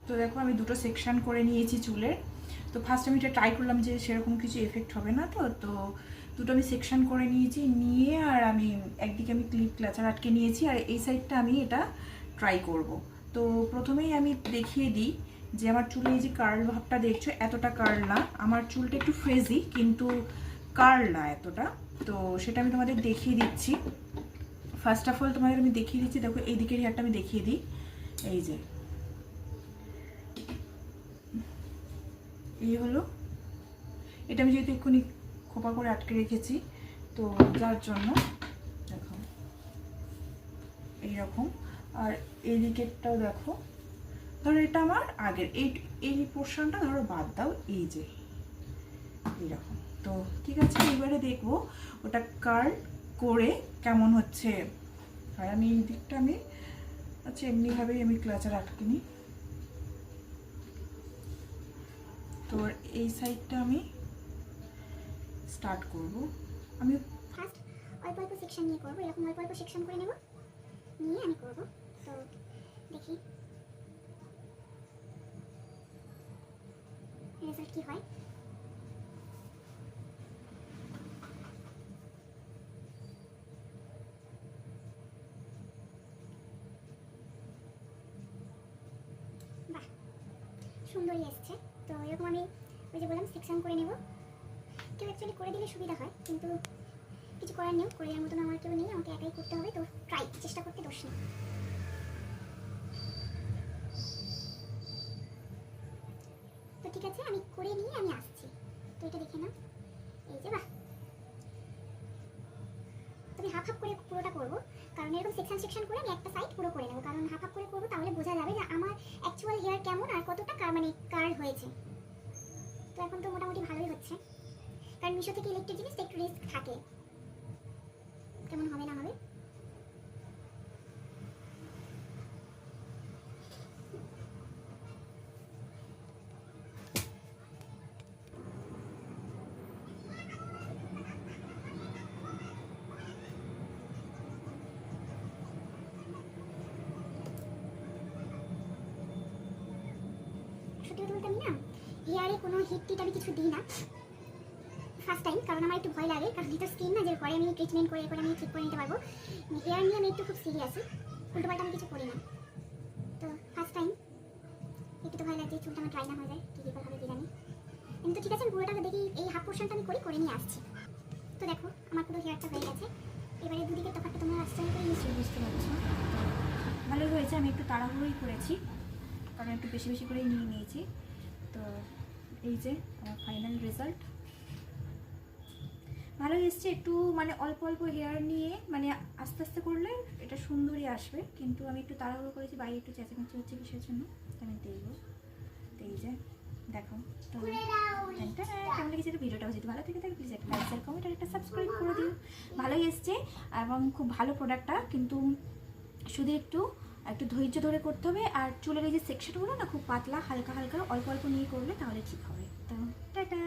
তো দেখো আমি দুটো সেকশন করে নিয়েছি চুলের। তো ফার্স্ট আমি এটা ট্রাই করলাম যে সেরকম কিছু এফেক্ট হবে না। তো তো দুটো আমি সেকশন করে নিয়েছি, নিয়ে আর আমি একদিকে আমি ক্লিপ ক্লাচার আটকে নিয়েছি, আর এই সাইডটা আমি এটা ট্রাই করব। তো প্রথমেই আমি দেখিয়ে দিই যে আমার চুলে এই যে কার্ল ভাবটা দেখছো, এতটা কার্ল না। আমার চুলটা একটু ফ্রেজি কিন্তু কার্ল না এতটা। তো সেটা আমি তোমাদের দেখিয়ে দিচ্ছি। ফার্স্ট অফ অল তোমাদের আমি দেখিয়ে দিচ্ছি, দেখো এই দিকের হেয়ারটা আমি দেখিয়ে দিই। এই যে এই হলো, এটা আমি যেহেতু এক্ষুনি খোপা করে আটকে রেখেছি, তো যার জন্য দেখো এইরকম। আর এই দিকেরটাও দেখো, ধরো এটা আমার আগের এই পোর্শনটা ধরো বাদ দাও, এই যে এইরকম। তো ঠিক আছে, এবারে দেখবো ওটা কার্ল করে কেমন হচ্ছে। আর আমি এই দিকটা আমি আচ্ছা এমনিভাবেই আমি ক্লাচার আটকে নিই। তো এই সাইডটা আমি স্টার্ট করব। আমি ফার্স্ট অল্প অল্প সেকশন নিয়ে করবো, এরকম অল্প অল্প সেকশন করে নেব, নিয়ে আমি করব। তো দেখি রেজাল্ট কি হয়। বাহ, সুন্দরই এসছে। তো এরকম আমি ওই যে বললাম সেকশন করে নেব। কেউ অ্যাকচুয়ালি করে দিলে সুবিধা হয়, কিন্তু কিছু করার নেই, করে দেওয়ার মতন আমার কেউ নেই, আমাকে একাই করতে হবে। তো ট্রাই, চেষ্টা করতে দোষ নেই। তো ঠিক আছে, আমি করে নিয়ে আমি আসছি। তো এটা দেখে নাও, এই যে বাহ। তুমি হাফ হাফ করে পুরোটা করবো, কারণ এরকম সেকশন সেকশন করে আমি একটা সাইড পুরো করে নেবো, কারণ হাফ হাফ করে করবো, তাহলে বোঝা যাবে যে আমার অ্যাকচুয়াল হেয়ার কেমন আর কতটা মানে কার্ল হয়েছে। তো এখন তো মোটামুটি ভালোই হচ্ছে, কারণ মিশো থেকে ইলেকট্রিক জিনিস একটু রিস্ক থাকে, কেমন হবে না হবে। সত্যি কথা বলতে আমি না হেয়ারে কোনো হিট টিট আমি কিছু দিই না ফার্স্ট টাইম, কারণ আমার একটু ভয় লাগে, কারণ ভিতর স্কিন না, যে পরে আমি ট্রিটমেন্ট করে আমি ঠিক করে নিতে পারবো। হেয়ার নিয়ে আমি একটু খুব সিরিয়াস, উল্টোপাল্টা আমি কিছু করি না। তো ফার্স্ট টাইম একটু তো ভয় লাগছে চুলটা আমার ড্রাই না হয়ে যায়, কী বিপদ হবে কি জানি। কিন্তু ঠিক আছে, পুরোটাকে দেখি, এই হাফ পোর্শনটা আমি করে নিয়ে আসছি। তো দেখো আমার পুরো হেয়ারটা হয়ে গেছে। এবারে দুদিকে তফাৎটা তোমরা আশ্চর্য করে নিশ্চয়ই বুঝতে পারছো। ভালোই হয়েছে, আমি একটু তাড়াহুড়োই করেছি, কারণ একটু বেশি বেশি করেই নিয়ে নিয়েছি। তো এই যে আমার ফাইনাল রেজাল্ট ভালোই এসছে। একটু মানে অল্প অল্প হেয়ার নিয়ে মানে আস্তে আস্তে করলে এটা সুন্দরই আসবে, কিন্তু আমি একটু তাড়াহুড়ো করেছি, বাইরে একটু চেঁচামেচি হচ্ছে কিসের জন্য আমি দেখবো। তো এই যে দেখো, তো কেমন লেগেছে ভিডিওটাও যদি ভালো থেকে থাকে প্লিজ একটা লাইক শেয়ার কমেন্ট আর একটা সাবস্ক্রাইব করে দিও। ভালোই এসছে এবং খুব ভালো প্রোডাক্টটা, কিন্তু শুধু একটু একটু ধৈর্য ধরে করতে হবে। আর চুলের এই যে সেকশনগুলো না খুব পাতলা, হালকা হালকা অল্প অল্প নিয়ে করলে তাহলে ঠিক হবে। তো টাটা।